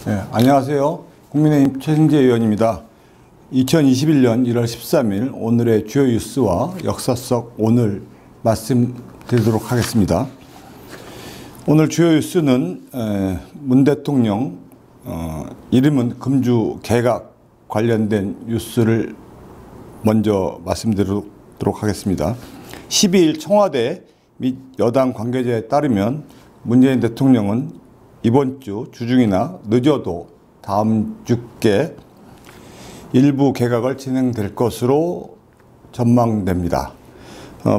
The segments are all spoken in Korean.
네, 안녕하세요. 국민의힘 최승재 의원입니다. 2021년 1월 13일 오늘의 주요 뉴스와 역사 속 오늘 말씀드리도록 하겠습니다. 오늘 주요 뉴스는 문 대통령 이름은 금주 개각 관련된 뉴스를 먼저 말씀드리도록 하겠습니다. 12일 청와대 및 여당 관계자에 따르면 문재인 대통령은 이번 주 주중이나 늦어도 다음 주께 일부 개각을 진행될 것으로 전망됩니다.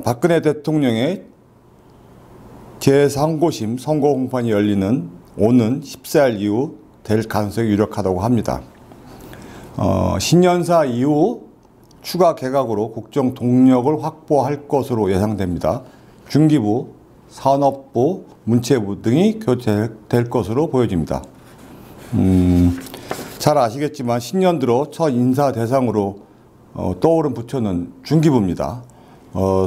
박근혜 대통령의 제3고심 선고 공판이 열리는 오는 14일 이후 될 가능성이 유력하다고 합니다. 신년사 이후 추가 개각으로 국정 동력을 확보할 것으로 예상됩니다. 중기부, 산업부, 문체부 등이 교체될 것으로 보여집니다. 잘 아시겠지만 신년 들어 첫 인사 대상으로 떠오른 부처는 중기부입니다.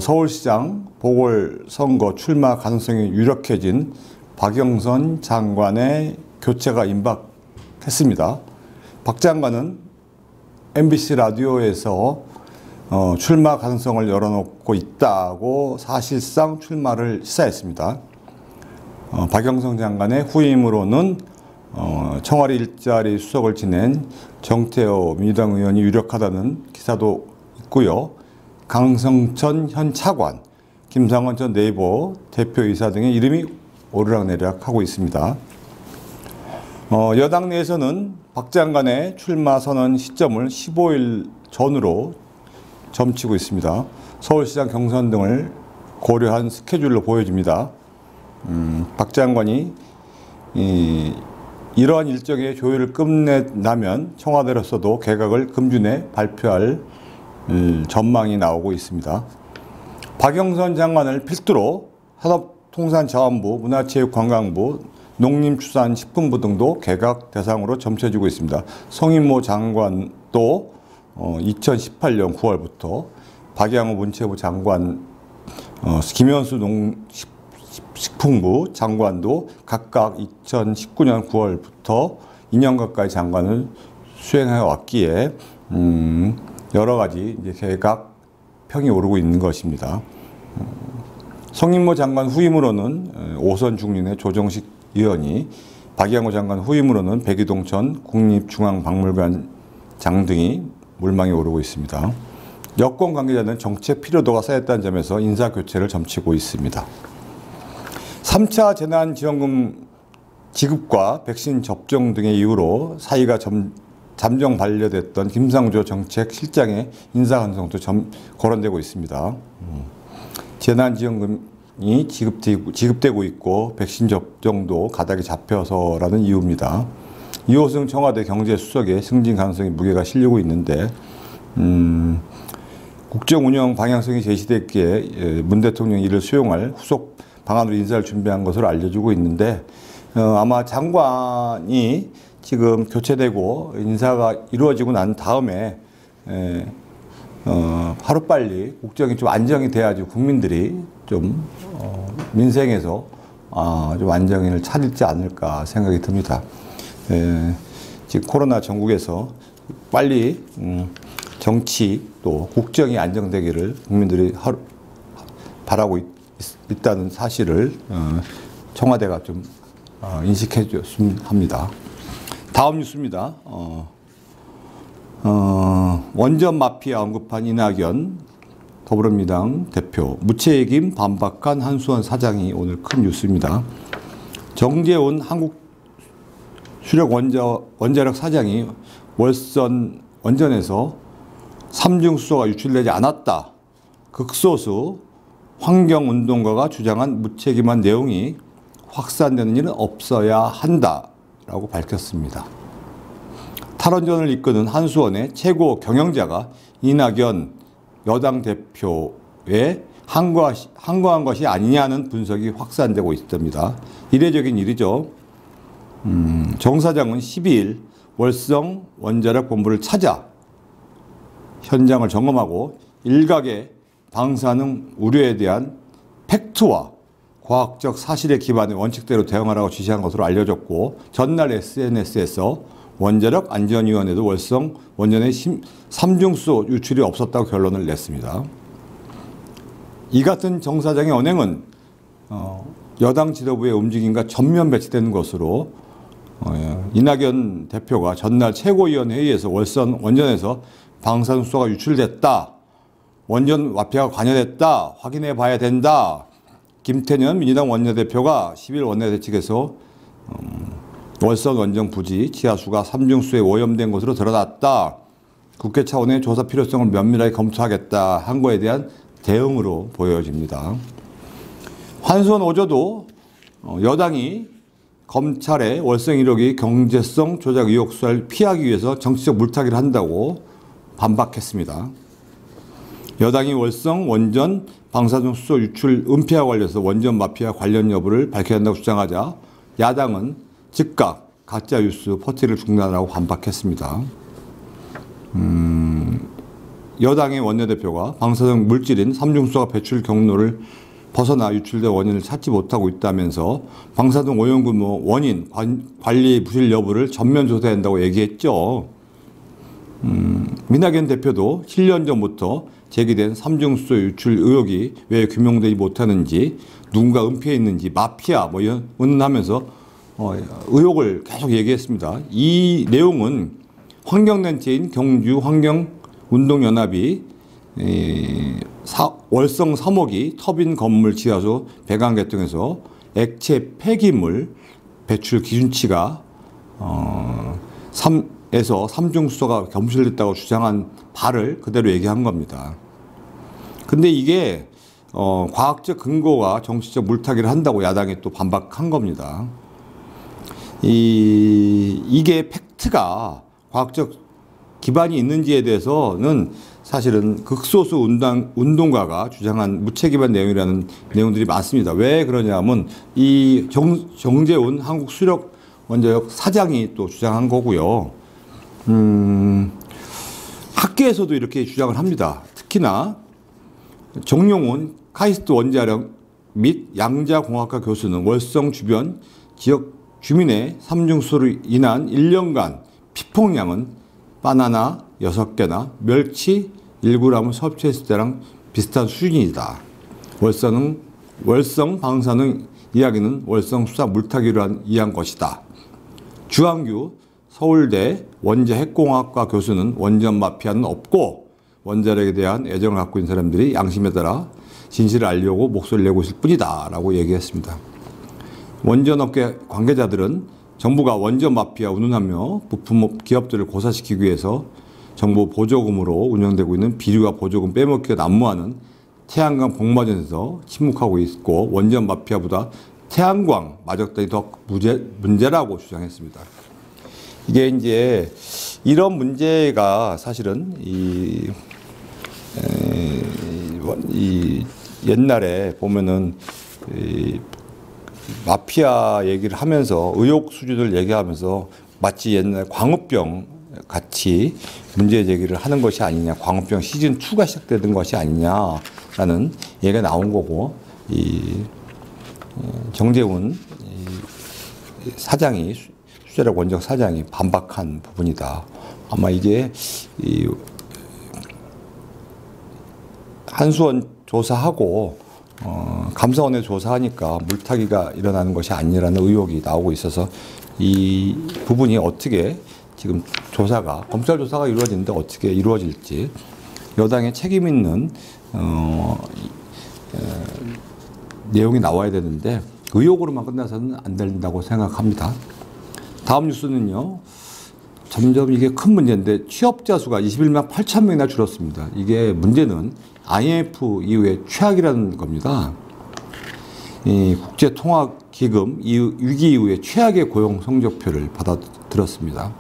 서울시장 보궐선거 출마 가능성이 유력해진 박영선 장관의 교체가 임박했습니다. 박 장관은 MBC 라디오에서 출마 가능성을 열어놓고 있다고 사실상 출마를 시사했습니다. 박영선 장관의 후임으로는 청와대 일자리 수석을 지낸 정태호 민주당 의원이 유력하다는 기사도 있고요. 강성천 현 차관, 김상원 전 네이버 대표이사 등의 이름이 오르락내리락하고 있습니다. 여당 내에서는 박 장관의 출마 선언 시점을 15일 전으로 점치고 있습니다. 서울시장 경선 등을 고려한 스케줄로 보여집니다. 박 장관이 이러한 일정의 조율을 끝내나면 청와대로서도 개각을 금주 내 발표할 전망이 나오고 있습니다. 박영선 장관을 필두로 산업통상자원부, 문화체육관광부, 농림축산식품부 등도 개각 대상으로 점쳐지고 있습니다. 성인모 장관도 2018년 9월부터 박양호 문체부 장관, 김현수 농식품부 장관도 각각 2019년 9월부터 2년 가까이 장관을 수행해 왔기에 여러 가지 이제 개각 평이 오르고 있는 것입니다. 성인모 장관 후임으로는 오선 중린의 조정식 의원이, 박양호 장관 후임으로는 백이동 전 국립중앙박물관장 등이 물망에 오르고 있습니다. 여권 관계자는 정책 필요도가 쌓였다는 점에서 인사교체를 점치고 있습니다. 3차 재난지원금 지급과 백신 접종 등의 이유로 사의가 잠정 반려됐던 김상조 정책실장의 인사 가능성도 거론되고 있습니다. 재난지원금이 지급되고 있고 백신 접종도 가닥이 잡혀서라는 이유입니다. 이호승 청와대 경제수석의 승진 가능성이 무게가 실리고 있는데 국정운영 방향성이 제시됐기에 문 대통령이 이를 수용할 후속 방안으로 인사를 준비한 것으로 알려지고 있는데 아마 장관이 지금 교체되고 인사가 이루어지고 난 다음에 하루빨리 국정이 좀 안정이 돼야지 국민들이 좀 민생에서 좀 안정을 찾지 않을까 생각이 듭니다. 지금 코로나 전국에서 빨리 정치 또 국정이 안정되기를 국민들이 바라고 있다는 사실을 청와대가 좀 인식해 줬으면 합니다. 다음 뉴스입니다. 원전 마피아 언급한 이낙연 더불어민주당 대표, 무책임 반박한 한수원 사장이 오늘 큰 뉴스입니다. 정재훈 한국수력원자력 사장이 월선 원전에서 삼중수소가 유출되지 않았다. 극소수 환경운동가가 주장한 무책임한 내용이 확산되는 일은 없어야 한다라고 밝혔습니다. 탈원전을 이끄는 한수원의 최고 경영자가 이낙연 여당 대표에 항거한 것이 아니냐는 분석이 확산되고 있답니다. 이례적인 일이죠. 정 사장은 12일 월성 원자력 본부를 찾아 현장을 점검하고 일각의 방사능 우려에 대한 팩트와 과학적 사실에 기반해 원칙대로 대응하라고 지시한 것으로 알려졌고 전날 SNS에서 원자력 안전위원회도 월성 원전의 삼중수소 유출이 없었다고 결론을 냈습니다. 이 같은 정 사장의 언행은 여당 지도부의 움직임과 전면 배치되는 것으로 이낙연 대표가 전날 최고위원 회의에서 월성 원전에서 방사능수소가 유출됐다, 원전 와피가 관여됐다, 확인해 봐야 된다. 김태년 민주당 원내대표가 10일 원내대책에서 월성 원전 부지 지하수가 삼중수소에 오염된 것으로 드러났다. 국회 차원의 조사 필요성을 면밀하게 검토하겠다 한 거에 대한 대응으로 보여집니다. 환수원 오조도 여당이 검찰의 월성 1호기 경제성 조작 의혹 수사를 피하기 위해서 정치적 물타기를 한다고 반박했습니다. 여당이 월성 원전 방사능 수소 유출 은폐와 관련해서 원전 마피아 관련 여부를 밝혀야 한다고 주장하자 야당은 즉각 가짜 뉴스 퍼뜨리를 중단하라고 반박했습니다. 여당의 원내대표가 방사능 물질인 삼중수소가 배출 경로를 벗어나 유출된 원인을 찾지 못하고 있다면서 방사능 오염 규모, 원인, 관리 부실 여부를 전면 조사해야 한다고 얘기했죠. 민낙연 대표도 7년 전부터 제기된 삼중수소 유출 의혹이 왜 규명되지 못하는지, 누군가 은폐해 있는지, 마피아 뭐 이런 하면서 의혹을 계속 얘기했습니다. 이 내용은 환경단체인 경주환경운동연합이 월성 3호기 터빈 건물 지하수 배관 개통에서 액체 폐기물 배출 기준치가 3에서 삼중수소가 검출됐다고 주장한 바를 그대로 얘기한 겁니다. 근데 이게 과학적 근거가 정치적 물타기를 한다고 야당이 또 반박한 겁니다. 이게 팩트가 과학적 기반이 있는지에 대해서는 사실은 극소수 운동가가 주장한 무책임한 내용이라는 내용들이 많습니다. 왜 그러냐면 이 정재훈 한국수력원자력 사장이 또 주장한 거고요. 학계에서도 이렇게 주장을 합니다. 특히나 정용훈 카이스트 원자력 및 양자공학과 교수는 월성 주변 지역 주민의 삼중수소로 인한 1년간 피폭량은 바나나 6개나 멸치 1g을 섭취했을 때랑 비슷한 수준이다. 월성 방사능 이야기는 월성 수사 물타기로 이해한 것이다. 주한규 서울대 원자핵공학과 교수는 원전 마피아는 없고 원자력에 대한 애정을 갖고 있는 사람들이 양심에 따라 진실을 알려고 목소리를 내고 있을 뿐이다 라고 얘기했습니다. 원전업계 관계자들은 정부가 원전 마피아 운운하며 부품업 기업들을 고사시키기 위해서 정부 보조금으로 운영되고 있는 비료와 보조금 빼먹기가 난무하는 태양광 복마전에서 침묵하고 있고 원전 마피아보다 태양광 마적단이 더 문제라고 주장했습니다. 이게 이제 이런 문제가 사실은 이 옛날에 보면은 마피아 얘기를 하면서 의혹 수준을 얘기하면서 마치 옛날 광우병 같이 문제 제기를 하는 것이 아니냐, 광우병 시즌 2가 시작되는 것이 아니냐라는 얘기가 나온 거고, 이 정재훈 사장이 수자력 원적 사장이 반박한 부분이다. 아마 이게 이 한수원 조사하고 감사원에 조사하니까 물타기가 일어나는 것이 아니라는 의혹이 나오고 있어서 이 부분이 어떻게 지금 조사가 검찰 조사가 이루어지는데 어떻게 이루어질지 여당의 책임 있는 내용이 나와야 되는데 의혹으로만 끝나서는 안 된다고 생각합니다. 다음 뉴스는요. 점점 이게 큰 문제인데 취업자 수가 21만 8천 명이나 줄었습니다. 이게 문제는 IMF 이후에 최악이라는 겁니다. 이 국제통화기금 위기 이후에 최악의 고용 성적표를 받아들었습니다.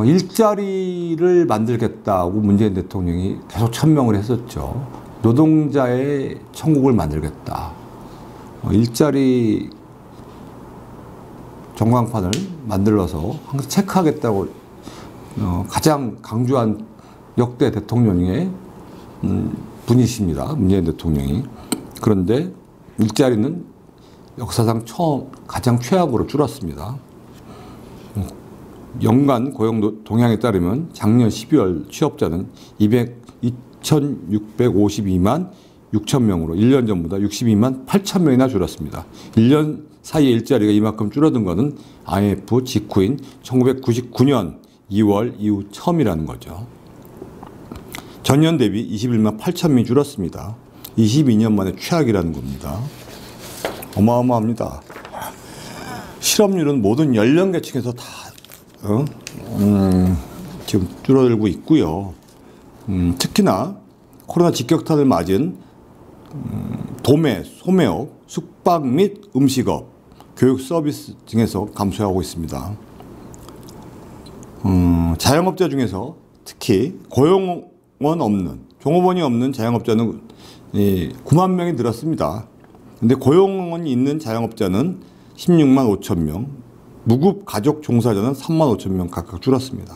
일자리를 만들겠다고 문재인 대통령이 계속 천명을 했었죠. 노동자의 천국을 만들겠다. 일자리 전광판을 만들어서 항상 체크하겠다고 가장 강조한 역대 대통령의 분이십니다. 문재인 대통령이. 그런데 일자리는 역사상 가장 최악으로 줄었습니다. 연간 고용 동향에 따르면 작년 12월 취업자는 2,652만 6천 명으로 1년 전보다 62만 8천 명이나 줄었습니다. 1년 사이에 일자리가 이만큼 줄어든 것은 IMF 직후인 1999년 2월 이후 처음이라는 거죠. 전년 대비 21만 8천 명이 줄었습니다. 22년 만에 최악이라는 겁니다. 어마어마합니다. 실업률은 모든 연령계층에서 다 지금 줄어들고 있고요. 특히나 코로나 직격탄을 맞은 도매, 소매업, 숙박 및 음식업, 교육 서비스 등에서 감소하고 있습니다. 자영업자 중에서 특히 고용원 없는, 종업원이 없는 자영업자는 9만 명이 늘었습니다. 근데 고용원이 있는 자영업자는 16만 5천 명, 무급 가족 종사자는 3만 5천 명 각각 줄었습니다.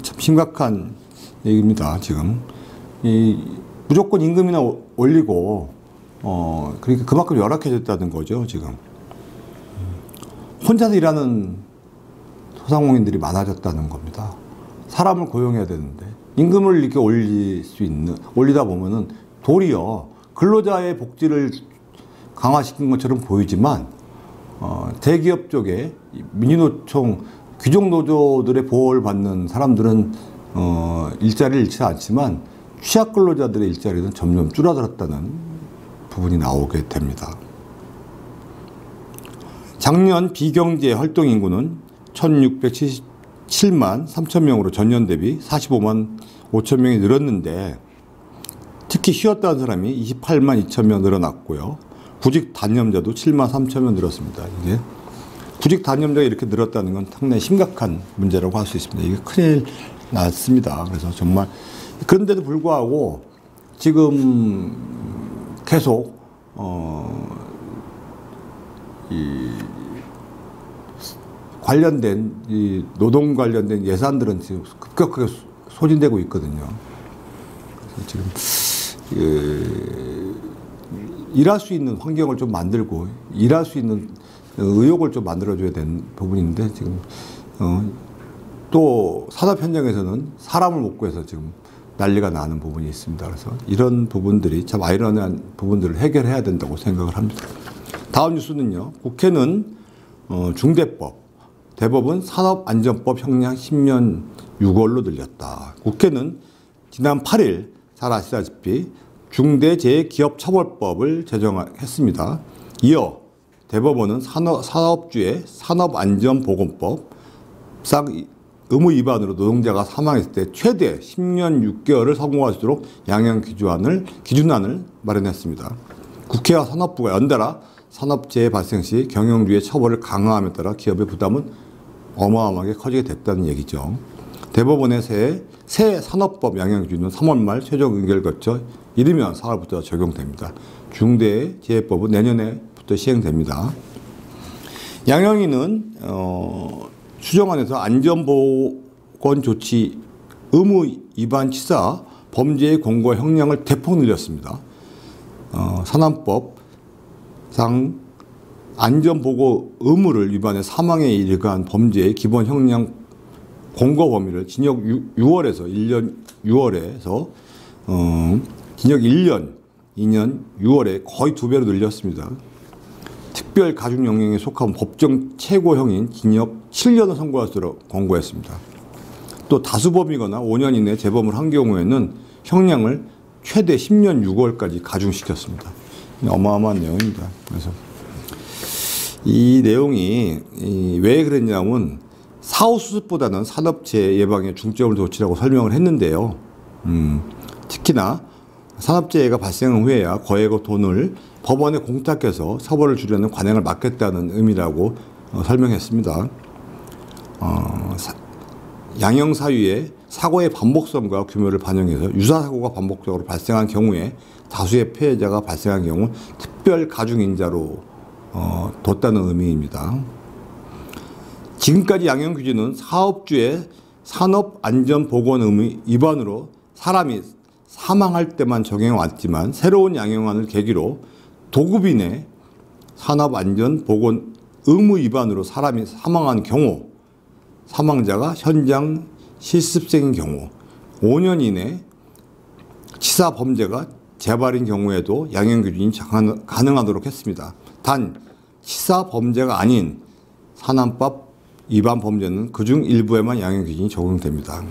참 심각한 얘기입니다, 지금. 무조건 임금이나 올리고, 그러니까 그만큼 열악해졌다는 거죠, 지금. 혼자서 일하는 소상공인들이 많아졌다는 겁니다. 사람을 고용해야 되는데, 임금을 이렇게 올리다 보면은 도리어 근로자의 복지를 강화시킨 것처럼 보이지만, 대기업 쪽에 민주노총 귀족노조들의 보호를 받는 사람들은 일자리를 잃지 않지만 취약 근로자들의 일자리는 점점 줄어들었다는 부분이 나오게 됩니다. 작년 비경제 활동 인구는 1677만 3천 명으로 전년 대비 45만 5천 명이 늘었는데, 특히 쉬었다는 사람이 28만 2천 명 늘어났고요. 구직 단념자도 7만 3천 명 늘었습니다. 이게 구직 단념자가 이렇게 늘었다는 건 상당히 심각한 문제라고 할 수 있습니다. 이게 큰일 났습니다. 그래서 정말 그런데도 불구하고 지금 계속 관련된 노동 관련된 예산들은 지금 급격하게 소진되고 있거든요. 그래서 지금 일할 수 있는 환경을 좀 만들고 일할 수 있는 의욕을 좀 만들어줘야 되는 부분인데, 지금 또 산업 현장에서는 사람을 못 구해서 지금 난리가 나는 부분이 있습니다. 그래서 이런 부분들이 참 아이러니한 부분들을 해결해야 된다고 생각을 합니다. 다음 뉴스는요. 국회는 중대법, 대법원 산업안전법 형량 10년 6월로 늘렸다. 국회는 지난 8일 잘 아시다시피 중대재해기업처벌법을 제정했습니다. 이어 대법원은 산업주의 산업안전보건법상 의무 위반으로 노동자가 사망했을 때 최대 10년 6개월을 선고할 수 있도록 양형 기준안을 마련했습니다. 국회와 산업부가 연달아 산업재해 발생 시 경영주의 처벌을 강화함에 따라 기업의 부담은 어마어마하게 커지게 됐다는 얘기죠. 대법원의 새 산업법 양형 기준은 3월 말 최종 의결을 거쳐 이르면 4월부터 적용됩니다. 중대재해법은 내년에부터 시행됩니다. 양형위는 수정안에서 안전보건 조치 의무 위반 치사 범죄의 공고 형량을 대폭 늘렸습니다. 산업법상 안전보고 의무를 위반해 사망에 이르간 범죄의 기본 형량 공고 범위를 징역 6월에서 1년 6월에서 징역 1년, 2년 6월에 거의 2배로 늘렸습니다. 특별 가중 영역에 속한 법정 최고형인 징역 7년을 선고할 수 있도록 권고했습니다. 또 다수범이거나 5년 이내 재범을 한 경우에는 형량을 최대 10년 6월까지 가중시켰습니다. 어마어마한 내용입니다. 그래서 이 내용이 왜 그랬냐면 사후수습보다는 산업재해 예방에 중점을 뒀지라고 설명을 했는데요. 특히나 산업재해가 발생한 후에야 거액의 돈을 법원에 공탁해서 처벌을 줄이려는 관행을 막겠다는 의미라고 설명했습니다. 양형사유의 사고의 반복성과 규모를 반영해서 유사사고가 반복적으로 발생한 경우에 다수의 피해자가 발생한 경우 특별 가중인자로 뒀다는 의미입니다. 지금까지 양형 규정은 사업주의 산업안전보건 의무 위반으로 사람이 사망할 때만 적용해 왔지만 새로운 양형안을 계기로 도급인의 산업안전보건 의무 위반으로 사람이 사망한 경우, 사망자가 현장 실습생인 경우 5년 이내 치사 범죄가 재발인 경우에도 양형 기준이 가능하도록 했습니다. 단 치사 범죄가 아닌 산안법 위반 범죄는 그중 일부에만 양형 기준이 적용됩니다.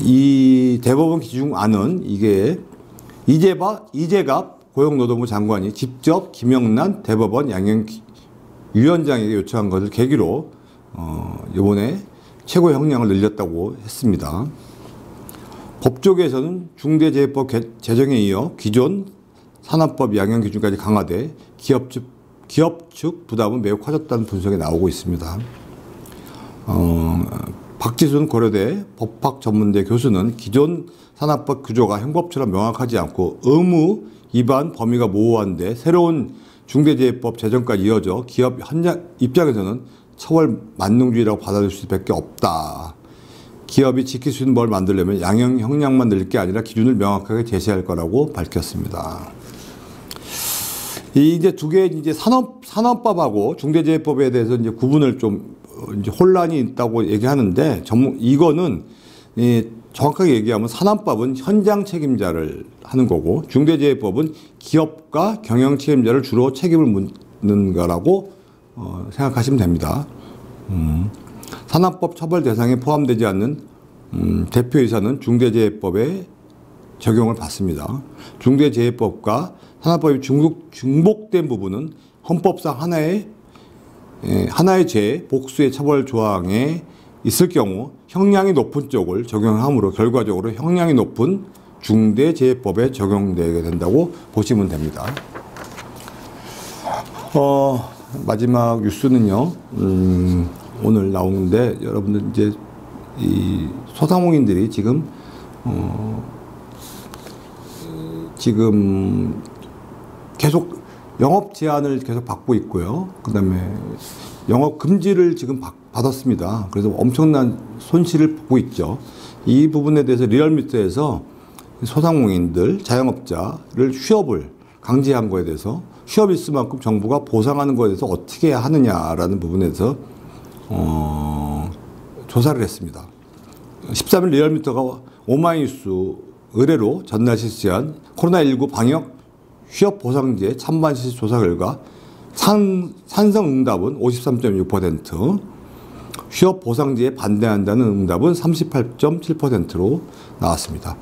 이 대법원 기준안은 이게 이재갑 고용노동부 장관이 직접 김영란 대법원 양형위원장에게 요청한 것을 계기로 이번에 최고 형량을 늘렸다고 했습니다. 법조계에서는 중대재해법 제정에 이어 기존 산업법 양형 기준까지 강화돼 기업 측 부담은 매우 커졌다는 분석이 나오고 있습니다. 박지순 고려대 법학전문대 교수는 기존 산업법 구조가 형법처럼 명확하지 않고 의무 위반 범위가 모호한데 새로운 중대재해법 제정까지 이어져 기업 입장에서는 처벌 만능주의라고 받아들일 수밖에 없다. 기업이 지킬 수 있는 법을 만들려면 양형 형량만 늘릴 게 아니라 기준을 명확하게 제시할 거라고 밝혔습니다. 이제 두 개 이제 산업법하고 중대재해법에 대해서 이제 구분을 좀 이제 혼란이 있다고 얘기하는데 이거는 정확하게 얘기하면 산업법은 현장 책임자를 하는 거고 중대재해법은 기업과 경영 책임자를 주로 책임을 묻는 거라고 생각하시면 됩니다. 산업법 처벌 대상에 포함되지 않는 대표이사는 중대재해법에 적용을 받습니다. 중대재해법과 산업법이 중복된 부분은 헌법상 하나의 죄, 복수의 처벌 조항에 있을 경우 형량이 높은 쪽을 적용하므로 결과적으로 형량이 높은 중대재해법에 적용되게 된다고 보시면 됩니다. 마지막 뉴스는요, 오늘 나오는데 여러분들 이제 이 소상공인들이 지금 계속 영업 제한을 계속 받고 있고요. 그다음에 영업 금지를 지금 받았습니다. 그래서 엄청난 손실을 보고 있죠. 이 부분에 대해서 리얼미터에서 소상공인들, 자영업자를 휴업을 강제한 거에 대해서 휴업이 있을 만큼 정부가 보상하는 거에 대해서 어떻게 해야 하느냐라는 부분에 대해서 조사를 했습니다. 13일 리얼미터가 오마이뉴스 의뢰로 전날 실시한 코로나19 방역 휴업 보상제 찬반 실시 조사 결과 찬성 응답은 53.6%, 휴업 보상제에 반대한다는 응답은 38.7%로 나왔습니다.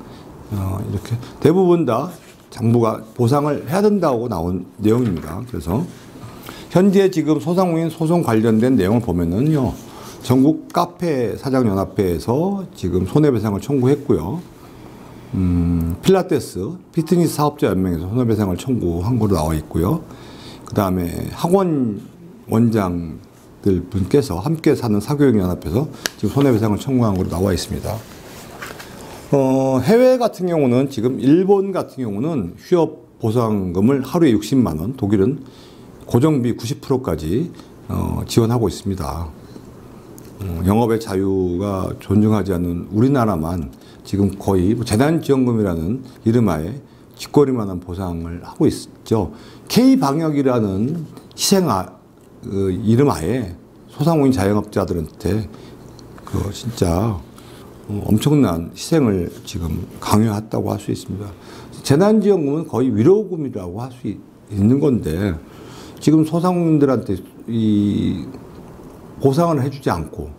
이렇게 대부분 다 정부가 보상을 해야 된다고 나온 내용입니다. 그래서 현재 지금 소상공인 소송 관련된 내용을 보면은요, 전국 카페 사장연합회에서 지금 손해배상을 청구했고요. 필라테스, 피트니스 사업자 연맹에서 손해배상을 청구한 걸로 나와 있고요. 그 다음에 학원 원장들 분께서 함께 사는 사교육연합에서 지금 손해배상을 청구한 걸로 나와 있습니다. 해외 같은 경우는 지금 일본 같은 경우는 휴업 보상금을 하루에 60만 원, 독일은 고정비 90%까지 지원하고 있습니다. 영업의 자유가 존중하지 않는 우리나라만 지금 거의 재난지원금이라는 이름하에 뒷거리만한 보상을 하고 있죠. K방역이라는 이름하에 소상공인 자영업자들한테 진짜 엄청난 희생을 지금 강요했다고 할 수 있습니다. 재난지원금은 거의 위로금이라고 할 수 있는 건데 지금 소상공인들한테 이 보상을 해주지 않고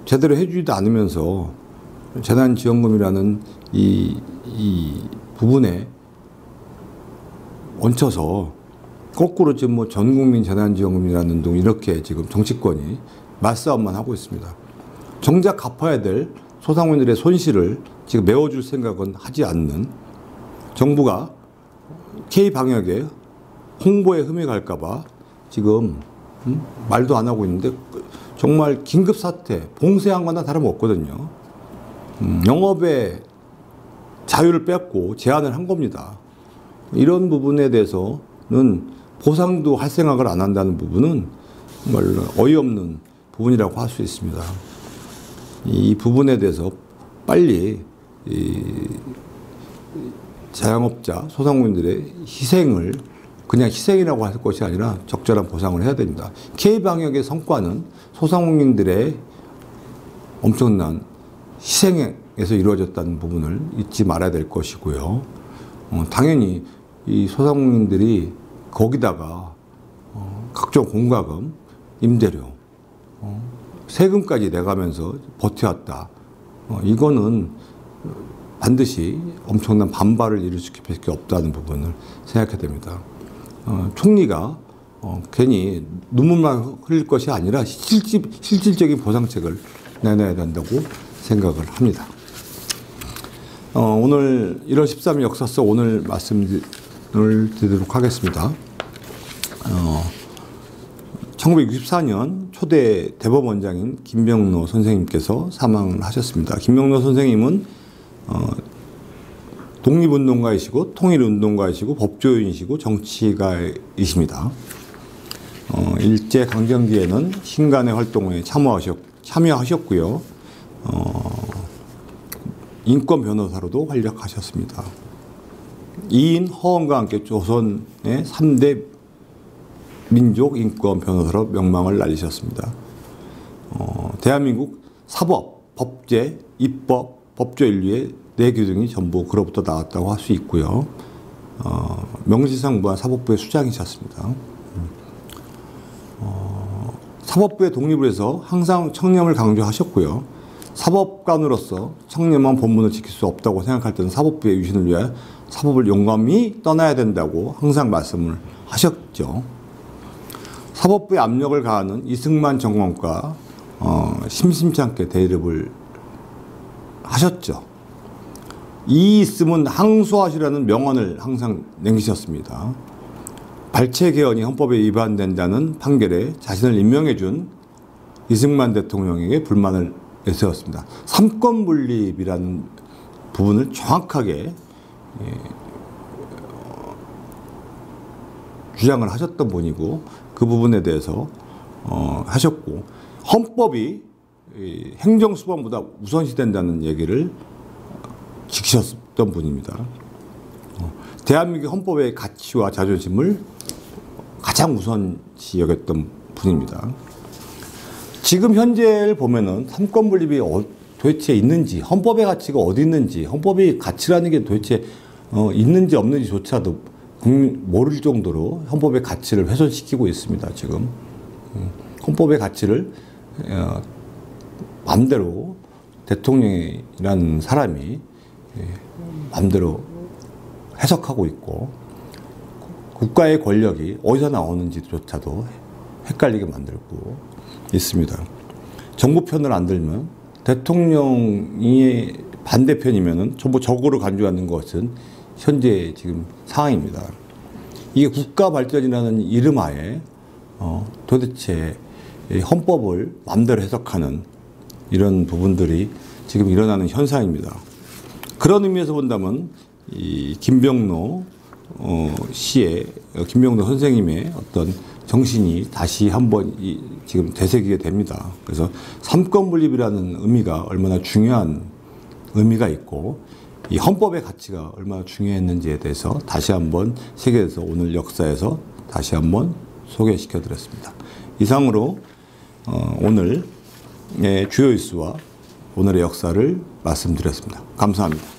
제대로 해주지도 않으면서 재난지원금이라는 이 부분에 얹혀서 거꾸로 지금 전국민 재난지원금이라는 등 이렇게 지금 정치권이 말싸움만 하고 있습니다. 정작 갚아야 될 소상공인들의 손실을 지금 메워줄 생각은 하지 않는 정부가 K방역에 홍보에 흠이 갈까봐 지금 말도 안 하고 있는데 정말 긴급사태, 봉쇄한 거나 다름없거든요. 영업의 자유를 뺏고 제한을 한 겁니다. 이런 부분에 대해서는 보상도 할 생각을 안 한다는 부분은 정말 어이없는 부분이라고 할 수 있습니다. 이 부분에 대해서 빨리 자영업자, 소상공인들의 희생을 그냥 희생이라고 할 것이 아니라 적절한 보상을 해야 됩니다. K방역의 성과는 소상공인들의 엄청난 희생에서 이루어졌다는 부분을 잊지 말아야 될 것이고요. 당연히 이 소상공인들이 거기다가 각종 공과금, 임대료, 세금까지 내가면서 버텨왔다. 이거는 반드시 엄청난 반발을 일으킬 수밖에 없다는 부분을 생각해야 됩니다. 총리가 괜히 눈물만 흘릴 것이 아니라 실질적인 보상책을 내놔야 된다고 생각을 합니다. 오늘 1월 13일 역사서 오늘 말씀을 드리도록 하겠습니다. 1964년 초대 대법원장인 김병로 선생님께서 사망을 하셨습니다. 김병로 선생님은 독립운동가이시고 통일운동가이시고 법조인이시고 정치가이십니다. 일제강점기에는 신간의 활동에 참여하셨고요. 인권 변호사로도 활약하셨습니다. 이인 허언과 함께 조선의 3대 민족 인권 변호사로 명망을 날리셨습니다. 대한민국 사법, 법제, 입법, 법조인류의 내규등이 전부 그로부터 나왔다고 할 수 있고요. 명실상 무한 사법부의 수장이셨습니다. 사법부의 독립을 해서 항상 청렴을 강조하셨고요. 사법관으로서 청렴한 본분을 지킬 수 없다고 생각할 때는 사법부의 유신을 위해 사법을 용감히 떠나야 된다고 항상 말씀을 하셨죠. 사법부의 압력을 가하는 이승만 정권과 심심치 않게 대립을 하셨죠. 이 있으면 항소하시라는 명언을 항상 남기셨습니다. 발췌 개헌이 헌법에 위반된다는 판결에 자신을 임명해준 이승만 대통령에게 불만을 내세웠습니다. 삼권 분립이라는 부분을 정확하게 주장을 하셨던 분이고 그 부분에 대해서 하셨고 헌법이 행정수반보다 우선시된다는 얘기를 지키셨던 분입니다. 대한민국 헌법의 가치와 자존심을 가장 우선시 여겼던 분입니다. 지금 현재를 보면은 삼권 분립이 도대체 있는지, 헌법의 가치가 어디 있는지, 헌법의 가치라는 게 도대체 있는지 없는지조차도 모를 정도로 헌법의 가치를 훼손시키고 있습니다. 지금 헌법의 가치를 마음대로 대통령이라는 사람이 마음대로 해석하고 있고 국가의 권력이 어디서 나오는지조차도 헷갈리게 만들고 있습니다. 정부 편을 안 들면 대통령이 반대편이면은 전부 적으로 간주하는 것은 현재 지금 상황입니다. 이게 국가 발전이라는 이름 하에 도대체 헌법을 마음대로 해석하는 이런 부분들이 지금 일어나는 현상입니다. 그런 의미에서 본다면 이 김병로 김병로 선생님의 어떤 정신이 다시 한번 지금 되새기게 됩니다. 그래서 삼권 분립이라는 의미가 얼마나 중요한 의미가 있고 이 헌법의 가치가 얼마나 중요했는지에 대해서 다시 한번 세계에서 오늘 역사에서 다시 한번 소개시켜 드렸습니다. 이상으로 오늘의 주요 이슈와 오늘의 역사를 말씀드렸습니다. 감사합니다.